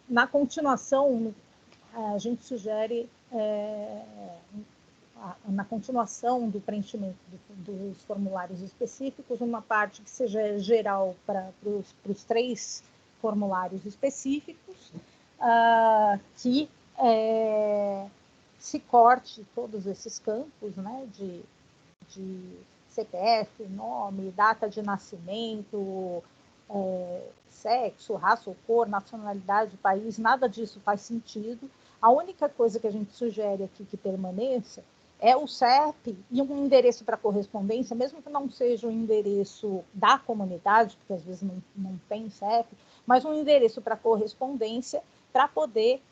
Na continuação, a gente sugere, na continuação do preenchimento dos formulários específicos, uma parte que seja geral para os 3 formulários específicos, que se corte todos esses campos, né, de CPF, nome, data de nascimento, sexo, raça ou cor, nacionalidade, país, nada disso faz sentido. A única coisa que a gente sugere aqui que permaneça é o CEP e um endereço para correspondência, mesmo que não seja o endereço da comunidade, porque às vezes não tem CEP, mas um endereço para correspondência para poder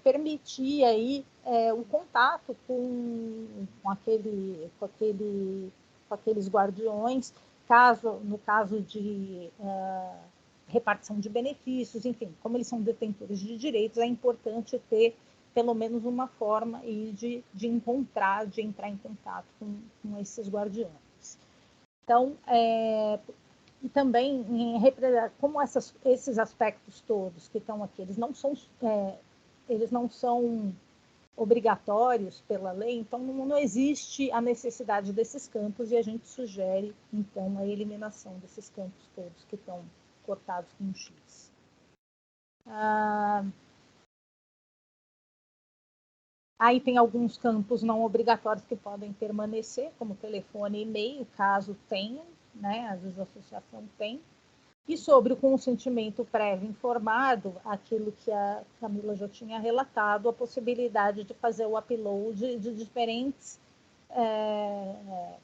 permitir aí o contato com aquele com aqueles guardiões, no caso de repartição de benefícios, enfim, como eles são detentores de direitos, é importante ter pelo menos uma forma aí de encontrar, de entrar em contato com esses guardiões. Então, e também, como esses aspectos todos que estão aqui, eles não são obrigatórios pela lei, então não existe a necessidade desses campos e a gente sugere, então, a eliminação desses campos todos que estão cortados com um X. Aí tem alguns campos não obrigatórios que podem permanecer, como telefone e e-mail, caso tenham, né? Às vezes a associação tem. E sobre o consentimento prévio informado, aquilo que a Camila já tinha relatado, a possibilidade de fazer o upload de diferentes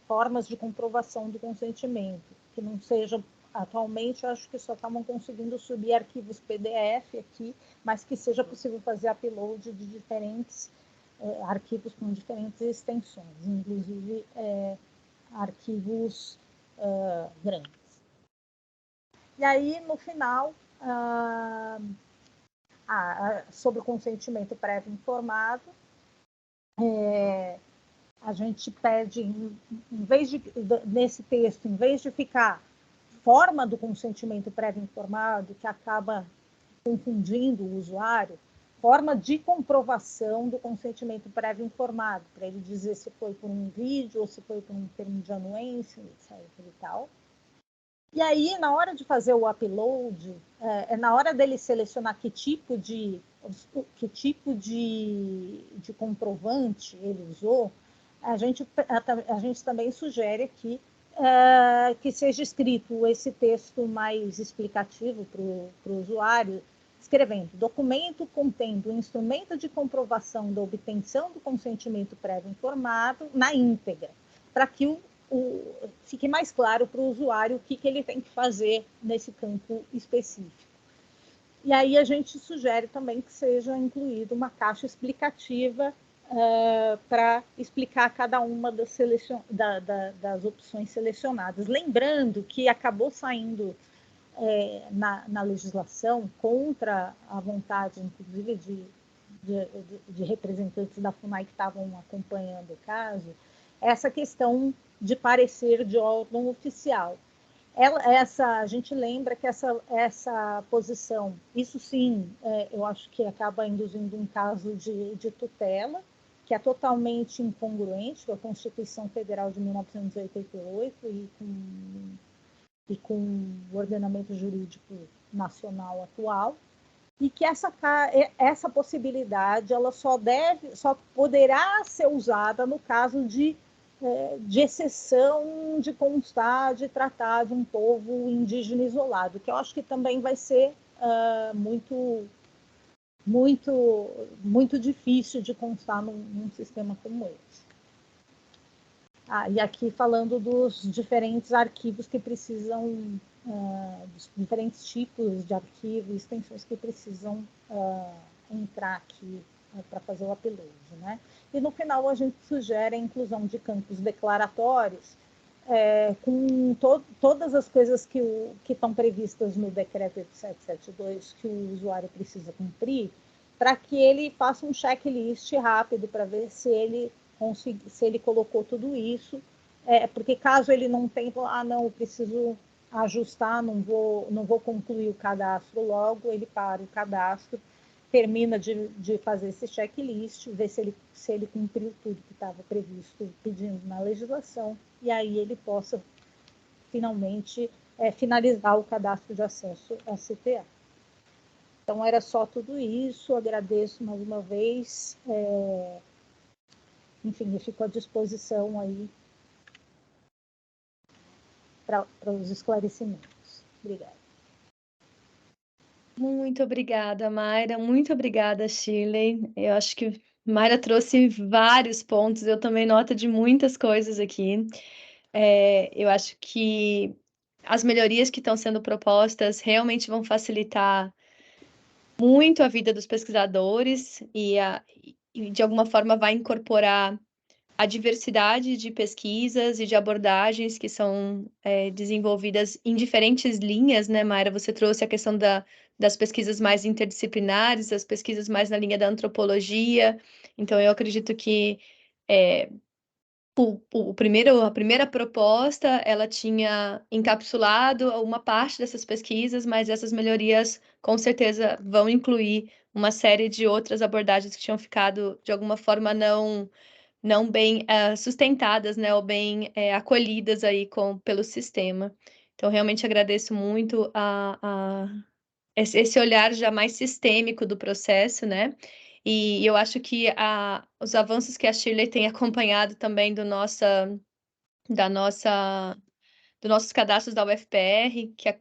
formas de comprovação do consentimento, que não seja, atualmente, eu acho que só estavam conseguindo subir arquivos PDF aqui, mas que seja possível fazer upload de diferentes arquivos com diferentes extensões, inclusive arquivos grandes. E aí, no final, sobre o consentimento prévio informado, a gente pede, nesse texto, em vez de ficar forma do consentimento prévio informado, que acaba confundindo o usuário, forma de comprovação do consentimento prévio informado, para ele dizer se foi por um vídeo ou se foi por um termo de anuência, etc. e tal. E aí, na hora de fazer o upload, na hora dele selecionar que tipo de comprovante ele usou, a gente também sugere aqui que seja escrito esse texto mais explicativo para o usuário, escrevendo: documento contendo o instrumento de comprovação da obtenção do consentimento prévio informado na íntegra, para que fique mais claro para o usuário o que ele tem que fazer nesse campo específico. E aí a gente sugere também que seja incluída uma caixa explicativa para explicar cada uma das opções selecionadas. Lembrando que acabou saindo na legislação, contra a vontade, inclusive, de representantes da FUNAI que estavam acompanhando o caso, essa questão de parecer de órgão oficial. A gente lembra que essa posição, isso sim, eu acho que acaba induzindo um caso de tutela, que é totalmente incongruente com a Constituição Federal de 1988 e com o ordenamento jurídico nacional atual, e que essa possibilidade ela só poderá ser usada no caso de exceção, de constar, de tratar de um povo indígena isolado, que eu acho que também vai ser muito difícil de constar num sistema como esse. E aqui falando dos diferentes arquivos que precisam, dos diferentes tipos de arquivos, extensões que precisam entrar aqui para fazer o upload, né? E no final a gente sugere a inclusão de campos declaratórios com todas as coisas que estão previstas no decreto 8772 que o usuário precisa cumprir, para que ele faça um checklist rápido para ver se ele colocou tudo isso, porque caso ele não tenha, não, eu preciso ajustar, não vou concluir o cadastro logo, ele para o cadastro, termina de fazer esse checklist, ver se ele cumpriu tudo que estava previsto pedindo na legislação, e aí ele possa finalmente finalizar o cadastro de acesso à CTA. Então, era só tudo isso, agradeço mais uma vez, enfim, eu fico à disposição aí para os esclarecimentos. Obrigada. Muito obrigada, Mayra. Muito obrigada, Shirley. Eu acho que Mayra trouxe vários pontos, eu tomei nota de muitas coisas aqui. Eu acho que as melhorias que estão sendo propostas realmente vão facilitar muito a vida dos pesquisadores e de alguma forma vai incorporar a diversidade de pesquisas e de abordagens que são desenvolvidas em diferentes linhas, né, Mayra? Você trouxe a questão das pesquisas mais interdisciplinares, das pesquisas mais na linha da antropologia. Então, eu acredito que a primeira proposta, ela tinha encapsulado uma parte dessas pesquisas, mas essas melhorias, com certeza, vão incluir uma série de outras abordagens que tinham ficado, de alguma forma, não bem sustentadas, né, ou bem acolhidas aí pelo sistema. Então, realmente agradeço muito esse olhar já mais sistêmico do processo, né? E eu acho que os avanços que a Shirley tem acompanhado também da nossa, dos nossos cadastros da UFPR, que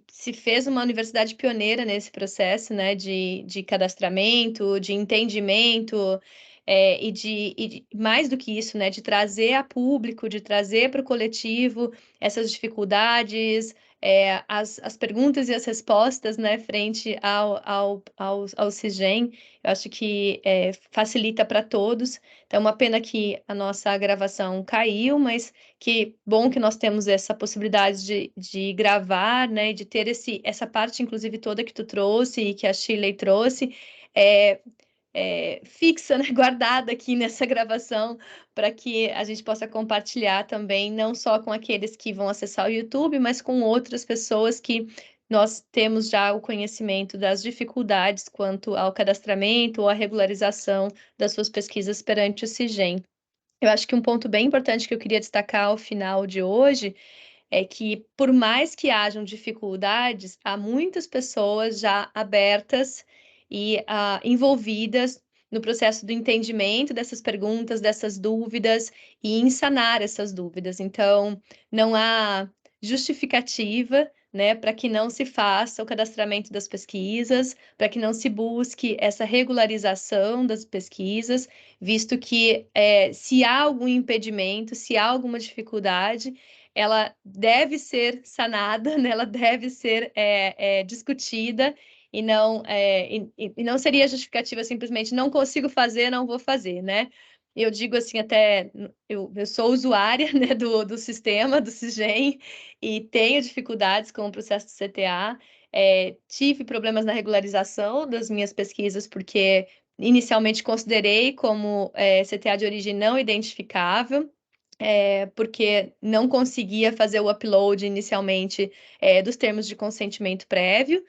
se fez uma universidade pioneira nesse processo, né, de cadastramento, de entendimento, mais do que isso, né, de trazer a público, de trazer para o coletivo essas dificuldades, as perguntas e as respostas, né, frente ao CISGEM. Eu acho que facilita para todos. Então, uma pena que a nossa gravação caiu, mas que bom que nós temos essa possibilidade de gravar, né, de ter essa parte, inclusive, toda que tu trouxe e que a Shirley trouxe, fixa, né, guardada aqui nessa gravação, para que a gente possa compartilhar também, não só com aqueles que vão acessar o YouTube, mas com outras pessoas que nós temos já o conhecimento das dificuldades quanto ao cadastramento ou à regularização das suas pesquisas perante o CIGEM. Eu acho que um ponto bem importante que eu queria destacar ao final de hoje é que, por mais que hajam dificuldades, há muitas pessoas já abertas e envolvidas no processo do entendimento dessas perguntas, dessas dúvidas e em sanar essas dúvidas. Então, não há justificativa, né, para que não se faça o cadastramento das pesquisas, para que não se busque essa regularização das pesquisas, visto que se há algum impedimento, se há alguma dificuldade, ela deve ser sanada, né? Ela deve ser discutida e não seria justificativa simplesmente não consigo fazer, não vou fazer, né? Eu digo assim, até eu sou usuária, né, do sistema, do CISGEM, e tenho dificuldades com o processo do CTA. Tive problemas na regularização das minhas pesquisas, porque inicialmente considerei como CTA de origem não identificável, porque não conseguia fazer o upload inicialmente dos termos de consentimento prévio.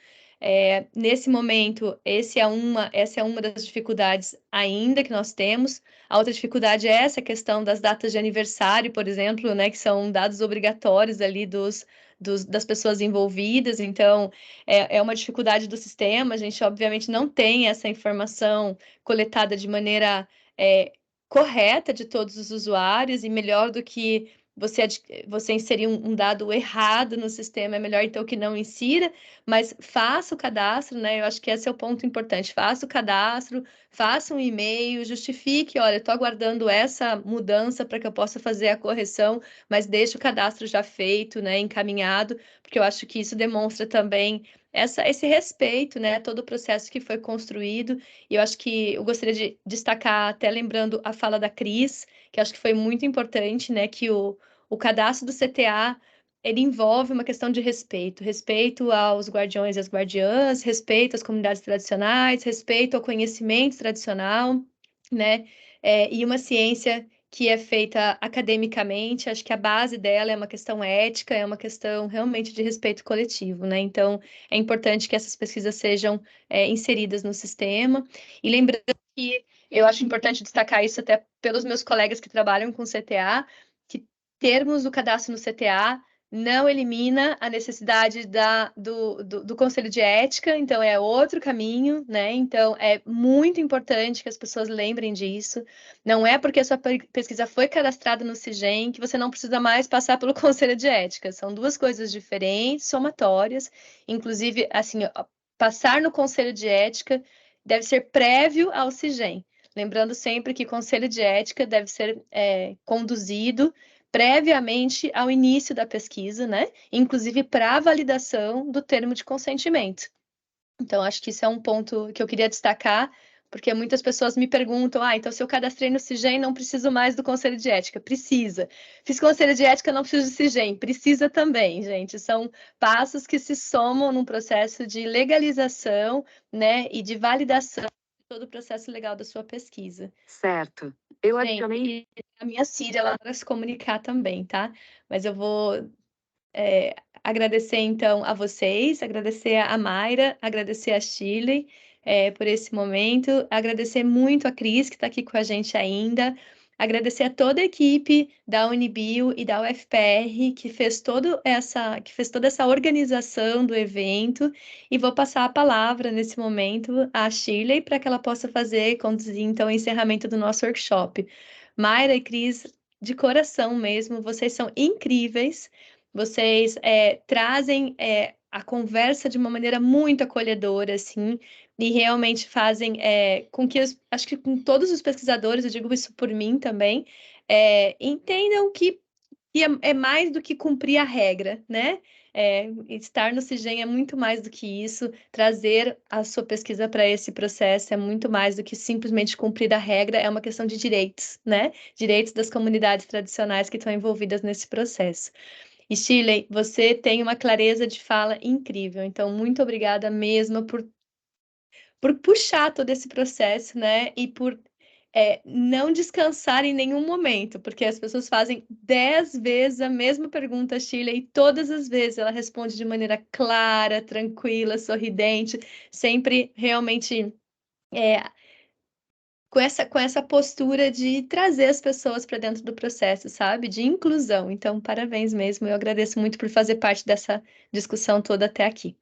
Nesse momento, essa é uma das dificuldades ainda que nós temos. A outra dificuldade é essa questão das datas de aniversário, por exemplo, né, que são dados obrigatórios ali das pessoas envolvidas. Então, é uma dificuldade do sistema. A gente, obviamente, não tem essa informação coletada de maneira correta de todos os usuários, e melhor do que você inserir um dado errado no sistema, é melhor então que não insira, mas faça o cadastro, né? Eu acho que esse é o ponto importante. Faça o cadastro, faça um e-mail, justifique, olha, estou aguardando essa mudança para que eu possa fazer a correção, mas deixe o cadastro já feito, né, encaminhado, porque eu acho que isso demonstra também esse respeito, né, todo o processo que foi construído. E eu acho que eu gostaria de destacar, até lembrando a fala da Cris, que acho que foi muito importante, né, que o cadastro do CTA, ele envolve uma questão de respeito, respeito aos guardiões e às guardiãs, respeito às comunidades tradicionais, respeito ao conhecimento tradicional, né, e uma ciência que é feita academicamente. Acho que a base dela é uma questão ética, é uma questão realmente de respeito coletivo, né? Então, é importante que essas pesquisas sejam inseridas no sistema. E lembrando que eu acho importante destacar isso até pelos meus colegas que trabalham com CTA, que termos o cadastro no CTA não elimina a necessidade do Conselho de Ética, então é outro caminho, né? Então é muito importante que as pessoas lembrem disso. Não é porque a sua pesquisa foi cadastrada no CIGEM que você não precisa mais passar pelo Conselho de Ética. São duas coisas diferentes, somatórias. Inclusive, assim, passar no Conselho de Ética deve ser prévio ao CIGEM. Lembrando sempre que o Conselho de Ética deve ser conduzido previamente ao início da pesquisa, né? Inclusive para a validação do termo de consentimento. Então, acho que isso é um ponto que eu queria destacar, Porque muitas pessoas me perguntam, então se eu cadastrei no CIGEM, não preciso mais do Conselho de Ética. Precisa. Fiz Conselho de Ética, não preciso do CIGEM. Precisa também, gente. São passos que se somam num processo de legalização, né, e de validação de todo o processo legal da sua pesquisa. Certo. Eu Gente, adicionei. a minha Síria, ela vai se comunicar também, tá? Mas eu vou agradecer, então, a vocês, agradecer a Mayra, agradecer a Shirley por esse momento, agradecer muito a Cris, que está aqui com a gente ainda, agradecer a toda a equipe da Unibio e da UFPR, que fez toda essa organização do evento, e vou passar a palavra, nesse momento, à Shirley, para que ela possa conduzir, então, o encerramento do nosso workshop. Mayra e Cris, de coração mesmo, vocês são incríveis, vocês trazem a conversa de uma maneira muito acolhedora, assim, e realmente fazem com que, acho que com todos os pesquisadores, eu digo isso por mim também, entendam que é mais do que cumprir a regra, né? Estar no CIGEM é muito mais do que isso, trazer a sua pesquisa para esse processo é muito mais do que simplesmente cumprir a regra, é uma questão de direitos, né? Direitos das comunidades tradicionais que estão envolvidas nesse processo. E Shirley, você tem uma clareza de fala incrível, então muito obrigada mesmo por puxar todo esse processo, né? E por não descansar em nenhum momento, porque as pessoas fazem 10 vezes a mesma pergunta, Shirley, e todas as vezes ela responde de maneira clara, tranquila, sorridente, sempre realmente com essa postura de trazer as pessoas para dentro do processo, sabe? De inclusão. Então, parabéns mesmo. Eu agradeço muito por fazer parte dessa discussão toda até aqui.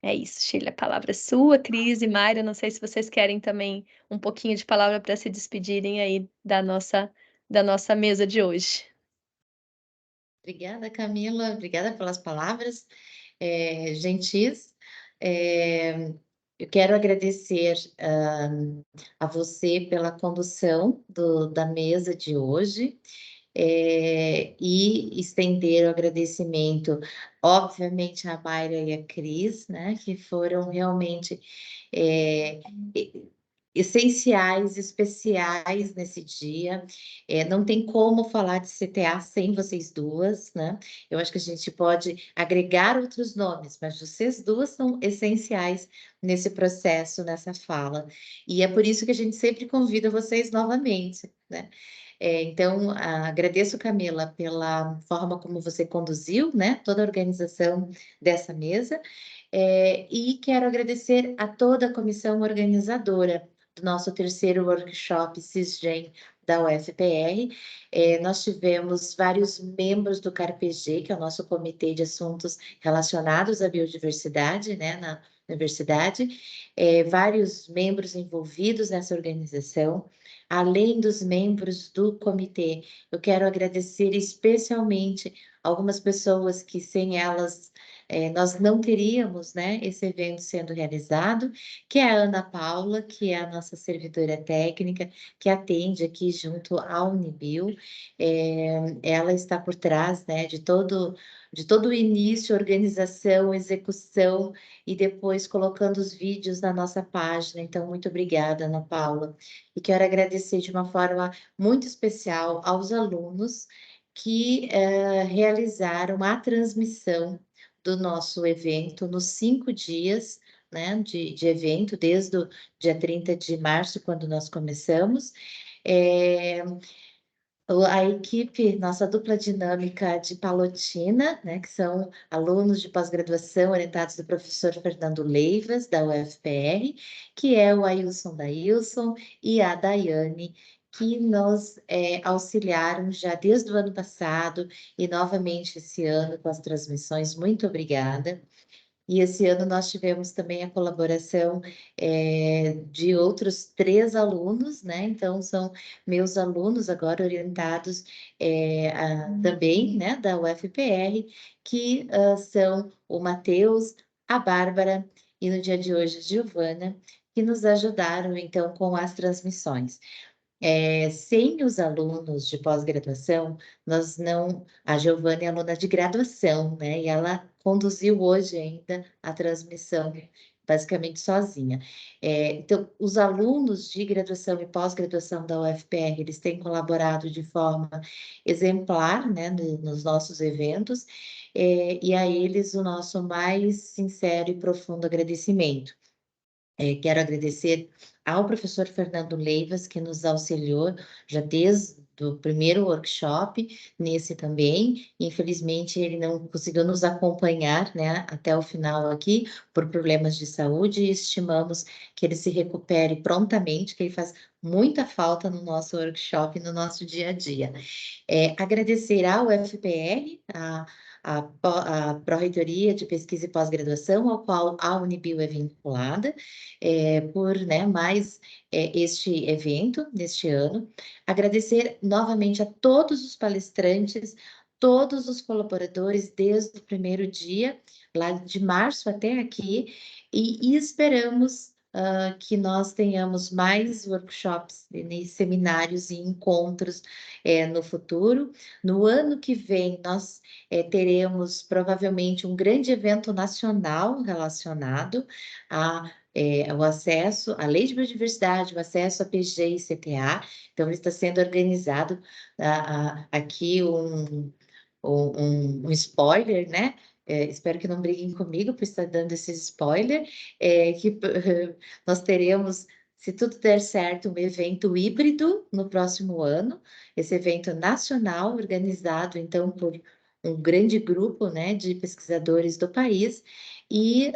É isso, Shirley. A palavra é sua, Cris e Mayra. Não sei se vocês querem também um pouquinho de palavra para se despedirem aí da nossa mesa de hoje. Obrigada, Camila. Obrigada pelas palavras gentis. Eu quero agradecer a você pela condução da mesa de hoje e estender o agradecimento, obviamente, à Mayra e à Cris, né, que foram realmente essenciais, especiais nesse dia. Não tem como falar de CTA sem vocês duas, né? Eu acho que a gente pode agregar outros nomes, mas vocês duas são essenciais nesse processo, nessa fala. E é por isso que a gente sempre convida vocês novamente, né? Então, agradeço, Camila, pela forma como você conduziu, né, toda a organização dessa mesa, e quero agradecer a toda a comissão organizadora do nosso terceiro workshop CISGEM da UFPR. Nós tivemos vários membros do CARPG, que é o nosso Comitê de Assuntos Relacionados à Biodiversidade, né, na universidade, vários membros envolvidos nessa organização, além dos membros do comitê. Eu quero agradecer especialmente algumas pessoas que sem elas nós não teríamos, né, esse evento sendo realizado, que é a Ana Paula, que é a nossa servidora técnica, que atende aqui junto à Unibio. Ela está por trás, né, de todo o início, organização, execução e depois colocando os vídeos na nossa página. Então, muito obrigada, Ana Paula. E quero agradecer de uma forma muito especial aos alunos que realizaram a transmissão do nosso evento nos 5 dias, né, de evento, desde o dia 30 de março, quando nós começamos. A equipe, nossa dupla dinâmica de Palotina, né, que são alunos de pós-graduação orientados do professor Fernando Leivas, da UFPR, que é o Ailson Dailson e a Daiane, que nos auxiliaram já desde o ano passado e novamente esse ano com as transmissões. Muito obrigada. E esse ano nós tivemos também a colaboração de outros 3 alunos, né? Então, são meus alunos agora orientados também, né, da UFPR, que são o Matheus, a Bárbara e no dia de hoje a Giovana, que nos ajudaram, então, com as transmissões. Sem os alunos de pós-graduação, nós não. A Giovana é aluna de graduação, né? E ela conduziu hoje ainda a transmissão basicamente sozinha. Então, os alunos de graduação e pós-graduação da UFPR, eles têm colaborado de forma exemplar, né, nos nossos eventos, e a eles o nosso mais sincero e profundo agradecimento. Quero agradecer ao professor Fernando Leivas, que nos auxiliou já desde o primeiro workshop, nesse também. Infelizmente, ele não conseguiu nos acompanhar, né, até o final aqui, por problemas de saúde, e estimamos que ele se recupere prontamente, que ele faz muita falta no nosso workshop, no nosso dia a dia. Agradecer ao FPR, a Pró-Reitoria de Pesquisa e Pós-Graduação, ao qual a Unibio é vinculada, por, né, mais este evento, neste ano. Agradecer novamente a todos os palestrantes, todos os colaboradores, desde o primeiro dia, lá de março até aqui, e esperamos que nós tenhamos mais workshops, seminários e encontros no futuro. No ano que vem, nós teremos provavelmente um grande evento nacional relacionado ao acesso à Lei de Biodiversidade, o acesso a PG e CTA. Então, está sendo organizado aqui um spoiler, né? Espero que não briguem comigo por estar dando esse spoiler, que nós teremos, se tudo der certo, um evento híbrido no próximo ano, esse evento nacional, organizado, então, por um grande grupo, né, de pesquisadores do país, e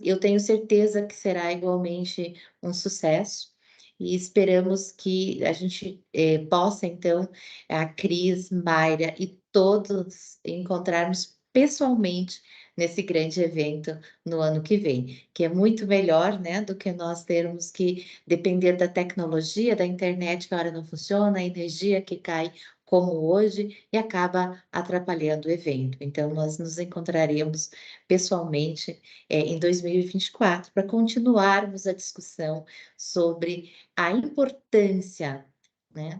eu tenho certeza que será igualmente um sucesso, e esperamos que a gente possa, então, a Cris, Mayra e todos encontrarmos pessoalmente nesse grande evento no ano que vem, que é muito melhor, né, do que nós termos que depender da tecnologia, da internet que a hora não funciona, a energia que cai como hoje e acaba atrapalhando o evento. Então, nós nos encontraremos pessoalmente em 2024 para continuarmos a discussão sobre a importância, né,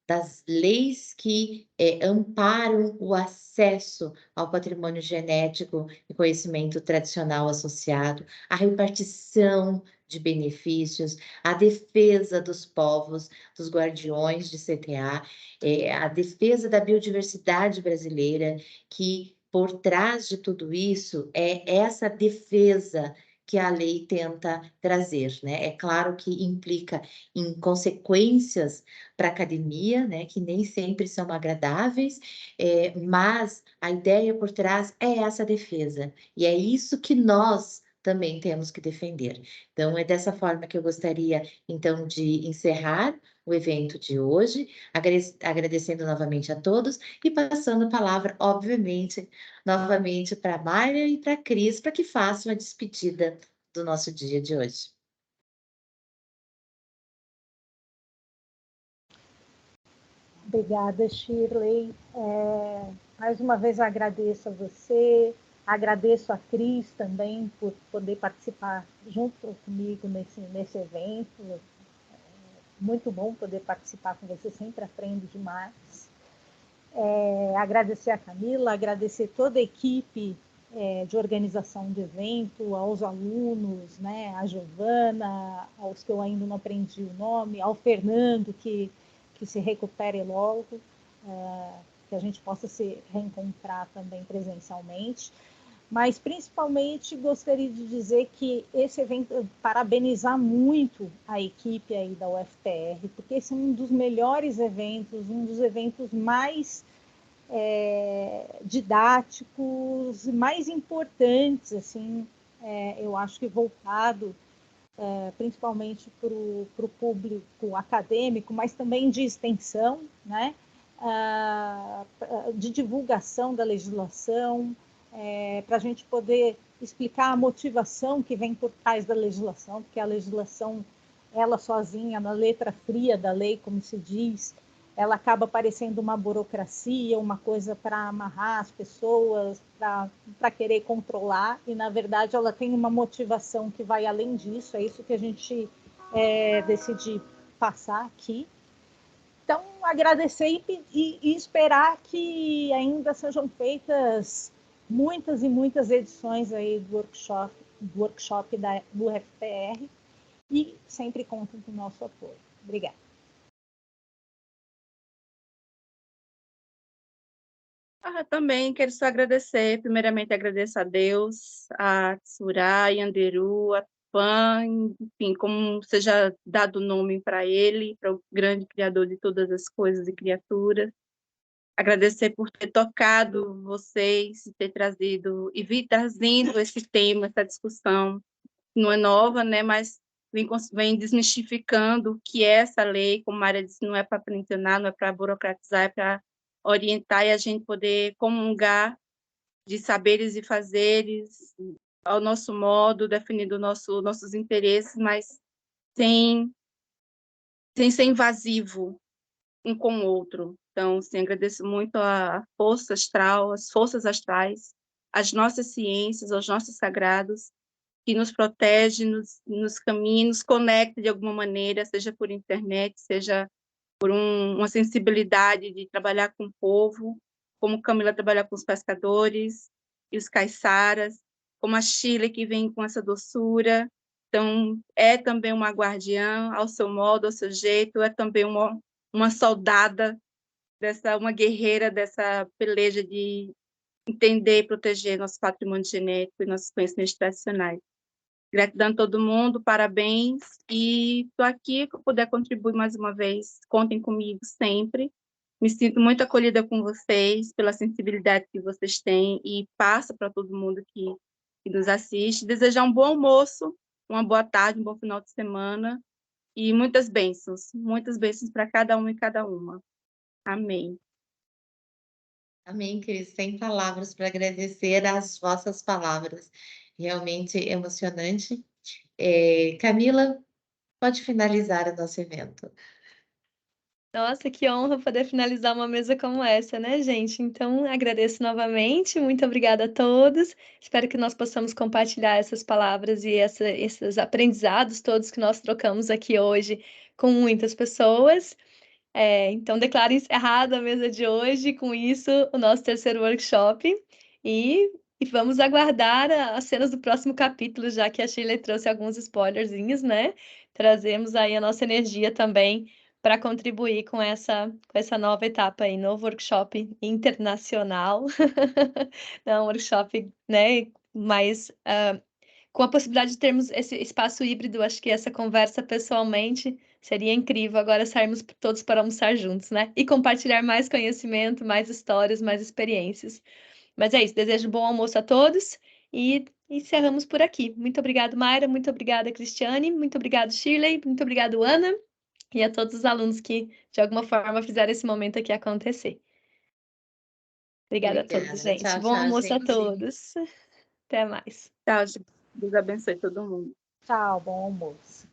das leis que amparam o acesso ao patrimônio genético e conhecimento tradicional associado, a repartição de benefícios, a defesa dos povos, dos guardiões de CTA, a defesa da biodiversidade brasileira, que por trás de tudo isso é essa defesa que a lei tenta trazer, né? É claro que implica em consequências para a academia, né, que nem sempre são agradáveis, mas a ideia por trás é essa defesa, e é isso que nós também temos que defender. Então, é dessa forma que eu gostaria, então, de encerrar o evento de hoje, agradecendo novamente a todos e passando a palavra, obviamente, novamente para a Mayra e para a Cris, para que façam a despedida do nosso dia de hoje. Obrigada, Shirley. Mais uma vez agradeço a você, agradeço a Cris também por poder participar junto comigo nesse evento. Muito bom poder participar com você, sempre aprendo demais. Agradecer a Camila, agradecer toda a equipe de organização do evento, aos alunos, né, a Giovana, aos que eu ainda não aprendi o nome, ao Fernando, que se recupere logo, que a gente possa se reencontrar também presencialmente. Mas, principalmente, gostaria de dizer que esse evento, parabenizar muito a equipe aí da UFPR, porque esse é um dos melhores eventos, um dos eventos mais didáticos, mais importantes, assim, eu acho que voltado principalmente para o público acadêmico, mas também de extensão, né? De divulgação da legislação, para a gente poder explicar a motivação que vem por trás da legislação, porque a legislação, ela sozinha, na letra fria da lei, como se diz, ela acaba parecendo uma burocracia, uma coisa para amarrar as pessoas, para querer controlar, e na verdade ela tem uma motivação que vai além disso, é isso que a gente decide passar aqui. Então, agradecer e esperar que ainda sejam feitas muitas e muitas edições aí do workshop do workshop do FPR, e sempre contam com o nosso apoio. Obrigada. Também quero só agradecer, primeiramente agradeço a Deus, a Tsurá, Yanderu, a Tupã, enfim, como seja dado o nome para ele, para o grande criador de todas as coisas e criaturas. Agradecer por ter tocado vocês, ter trazido e vir trazendo esse tema, essa discussão. Não é nova, né, mas vem desmistificando o que é essa lei, como a Mária disse, não é para pressionar, não é para burocratizar, é para orientar e a gente poder comungar de saberes e fazeres ao nosso modo, definindo nossos interesses, mas sem ser invasivo um com o outro. Então, sim, agradeço muito a força astral, as forças astrais, as nossas ciências, aos nossos sagrados, que nos protege, nos caminha, nos conecta de alguma maneira, seja por internet, seja por uma sensibilidade de trabalhar com o povo, como Camila trabalha com os pescadores e os caiçaras, como a Sheila que vem com essa doçura. Então, é também uma guardiã, ao seu modo, ao seu jeito, é também uma soldada, uma guerreira dessa peleja de entender e proteger nosso patrimônio genético e nossos conhecimentos tradicionais. Gratidão a todo mundo, parabéns, e estou aqui para poder contribuir mais uma vez. Contem comigo sempre. Me sinto muito acolhida com vocês, pela sensibilidade que vocês têm, e passa para todo mundo que nos assiste. Desejar um bom almoço, uma boa tarde, um bom final de semana, e muitas bênçãos para cada um e cada uma. Amém. Amém, Cris. Sem palavras para agradecer as vossas palavras. Realmente emocionante. Camila, pode finalizar o nosso evento. Nossa, que honra poder finalizar uma mesa como essa, né, gente? Então, agradeço novamente, muito obrigada a todos. Espero que nós possamos compartilhar essas palavras e esses aprendizados todos que nós trocamos aqui hoje com muitas pessoas. Então, declaro encerrada a mesa de hoje, com isso, o nosso terceiro workshop. E vamos aguardar as cenas do próximo capítulo, já que a Shirley trouxe alguns spoilerzinhos, né? Trazemos aí a nossa energia também para contribuir com essa nova etapa aí, novo workshop internacional. Não, um workshop, né, mais com a possibilidade de termos esse espaço híbrido. Acho que essa conversa pessoalmente seria incrível agora sairmos todos para almoçar juntos, né? E compartilhar mais conhecimento, mais histórias, mais experiências. Mas é isso, desejo um bom almoço a todos e encerramos por aqui. Muito obrigada, Mayra, muito obrigada, Cristiane, muito obrigada, Shirley, muito obrigada, Ana, e a todos os alunos que, de alguma forma, fizeram esse momento aqui acontecer. Obrigada a todos, gente. Tchau, Bom almoço a gente. todos. Até mais. Tchau, Deus abençoe todo mundo. Tchau, bom almoço.